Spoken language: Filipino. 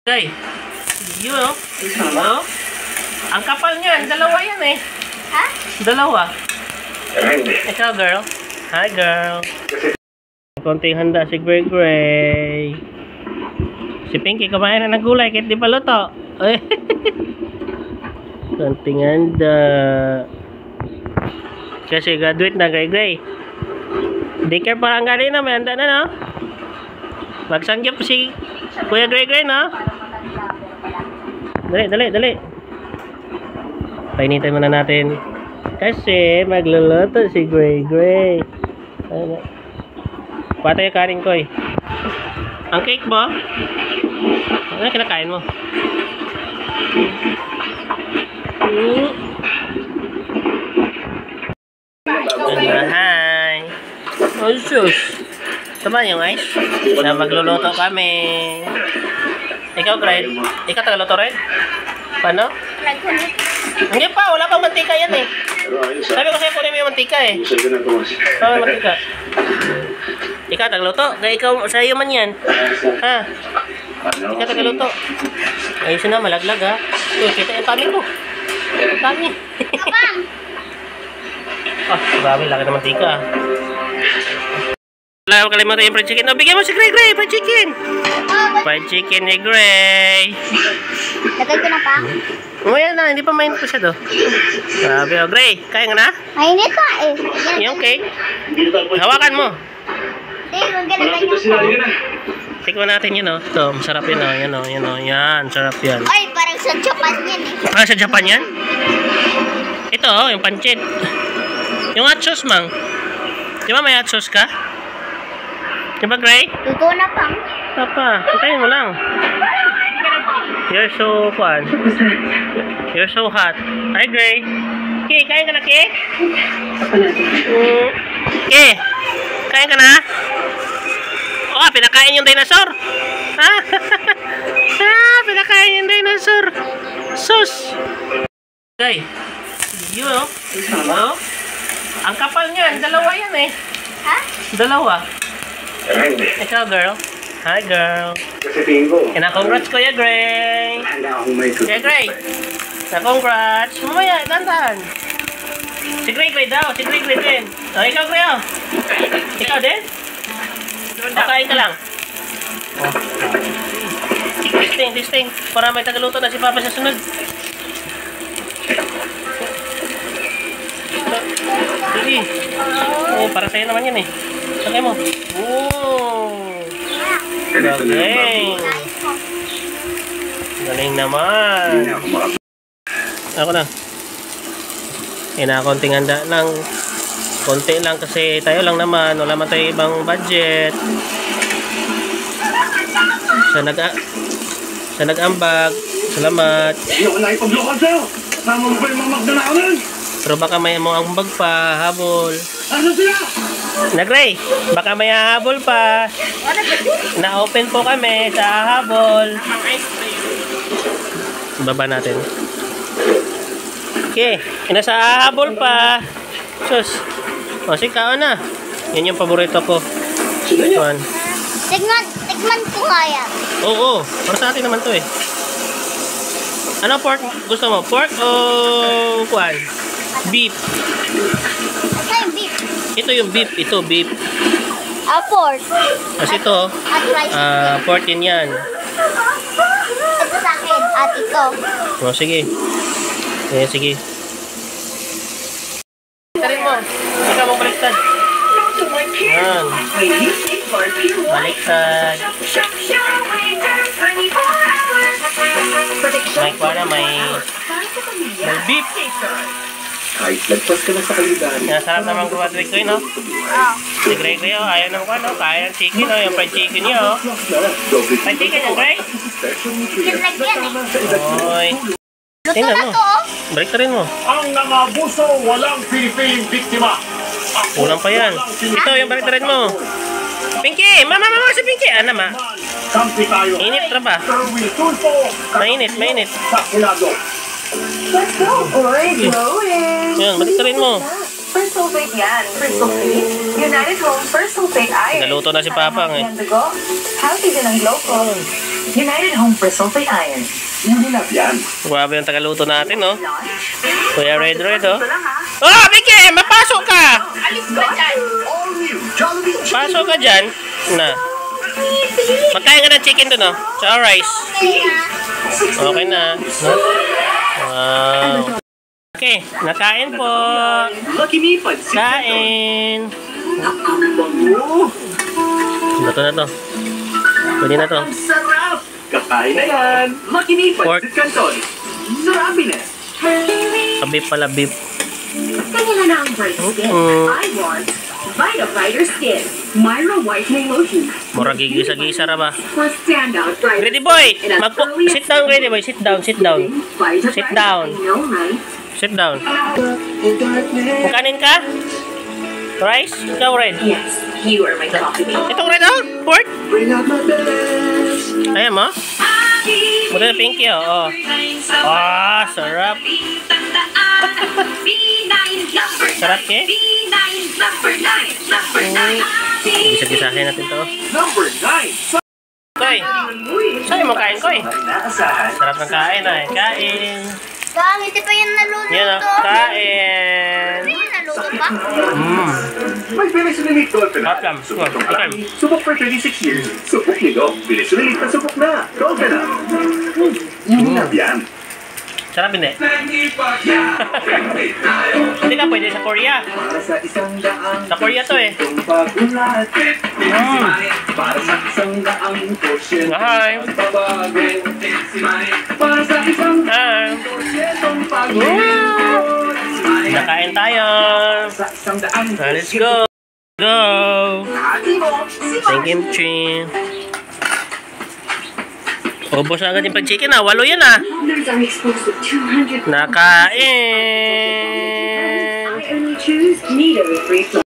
Guy, yun o. Oh. Ang kapal niyan, dalawa yan eh. Ha? Dalawa. Ikaw, girl. Hi, girl. Konting handa si Gray Gray. Si Pinky kumain na ng gulay kahit di pa luto. Konting handa. Kasi graduate na Gray Gray. Daycare pa lang kanina, may handa na no? Magsanggip si Kuya Gray Gray no? Dali. Painitin muna natin. Kasi magluluto si Gray Gray. Patay yung kanin ko eh. Ang cake mo? Ano kinakain mo? Hi! Oh sus! Tama yung ice? Na magluluto kami. Ikaw, Gray? Ikaw tagaluto rin? Paano? Hindi pa, wala pang mantika yan eh. Sabi ko sa'yo kunin mo yung mantika eh. May mantika. Ikaw tagaluto? Ikaw, sa'yo man yan. Ha? Ikaw tagaluto. Ayusin na, malaglag ha. Kita yung kami ko. Kami. Grabe, laki na mantika. Wala mo kalimutan yung fried chicken. O, bigyan mo si Gray Gray, fried chicken. Fried chicken ni Gray. Lagay ko na pa. Umayan na, hindi pa mainit po siya do. Grabe o, Gray, kaya nga na? Mainit pa eh. Yung cake. Hawakan mo. Tikman natin yun o. Ito, masarap yun o. Yan o, yan o. Yan, sarap yan. Ay, parang sa Japan yan eh. Ah, sa Japan yan? Ito o, yung pancit. Yung hot sauce, mang. Di ba may hot sauce ka? Di ba, Gray? Luto na pa. Papa, hintayin mo lang. You're so fun. You're so hot. Hi, Gray. Okay, kain ka na, Ke? Ke, kain ka na? Oh, pinakain yung dinosaur. Ha? Pinakain yung dinosaur. Sus. Gray, yun o. Oh. Ang kapal niyan, dalawa yan eh. Ha? Dalawa. Ikaw, girl. Hi, girl. Congrats, Kuya Gray. Kuya Gray. Congrats. Mamaya, dandan. Si Gray Gray daw. Si Gray Gray din. O, ikaw, Gray, o. Ikaw din? O, kain ka lang. Testing. Para may tagaluto na si Papa sa sunod. Sige. Oh, para sa'yo naman yan eh. Sakay mo. Galing naman. Ako na. Konting handa lang. Konti lang kasi tayo lang naman. Wala man tayo ibang budget. Sa nag-ambag. Salamat. Pero baka may mga ambag pa. Habol. Gray, baka may hahabol pa. Na-open po kami sa hahabol. Baba natin. Okay, nasa hahabol pa. Sus. O, sikaw na. Yan yung paborito ko. Tikman ko kaya. Oo, para sa atin naman to eh. Ano pork gusto mo? Pork o kuan? Beef. Ito yung beef. Ito yung beef. Ito beef. Pork. Kasi ito, pork din yan. Ito sa akin. At ito. O, sige. Sige. Tarin mo. Ikaw mo baliktad. Yan. Baliktad. May kuha na, may beef. Kahit lagpas ka na sa kalidahan. Sarap naman graduate ko yun, no? Si Gray Gray, oh. Ayaw naman ko, no? Kaya ng chicken, no? Yung fried chicken niya, oh. Fried chicken yung Gray? Kinlag yan eh. Oy. Luto Tingnan na mo. to. Balik ka rin mo. Ang nangabuso, walang pinipiling biktima. Kulang pa yan. Ito, yung balik rin mo. Pinky! Mama, si Pinky! Ano, ma? Kampi tayo. Init na ba? Terwin Tulfo. Mainit. Sa Senado. Let's go! Oy, growing! Yan, balik ka rin mo. First sulfate yan. First sulfate. United Home First Sulfate Iron. Naluto na si Papa, eh. Healthy din ang glow ko. United Home for Sulfate Iron. Hindi na yan. Grabe yung tagaluto natin, no? Kuya Red, oh. Ito lang ha. Oh, Vicky! Mapasok ka! Alis ka dyan. All new Jollibee Chicken. Pasok ka dyan. Na. Magkain ka ng chicken doon, no? Tsaka rice. Okay na. No? Wow. Okay, nakain po. Lucky Me Pansit Kain. Bango. Bato na to. Pwede na to. Ang sarap. Kakain na yan. Lucky Me Pork. Pansit Canton. Sarapin na. Beef pala, beef. Kanya na ang bright skin. I want Vita Brighter Skin. Myra Whitening Lotion. Mura gigisa-gisa ra ba? For standout bright. Ready boy! Sit down, ready boy. Sit down, sit down. Vita Sit Brighter. down. I know, right? Sit down. Kanin ka? Rice? Ikaw, Red. Yes, you are my coffee mate. Itong Red, oh. Pork. Bring out my best. Ayan mo. Buti na pinky, oh. Ah, sarap. Sarap, ke? Gisa-gisahin natin to. Number 9. Koy, saan mo kain, Koy? Naasahan. Sarap ng kain, ay. Kain. Gang, ito pa yung naluluto. Yan, oh. Kain. Ano yung naluto pa? May Venezuelan Dolphin. Welcome. Welcome. Subok for 26 years. Subok nito. Venezuelan na subok na. Dolphin na. Hindi na yan. Sarap, hindi. Hindi ka pwede sa Korea. Para sa isang daang Sa Korea to, eh. pagkulat. Para sa isang daang porsyento. Hi. Pabago. Para sa isang Hi. porsyentong pag-ibig. Nakain tayo. Sa isang daang Let's go. Go. Ati mo. Thank kimchi. Ubos na agad yung pag-chicken, ah. 8 yan, ah. Others are exposed to 200. Nakain. I only choose Nido Free Flow.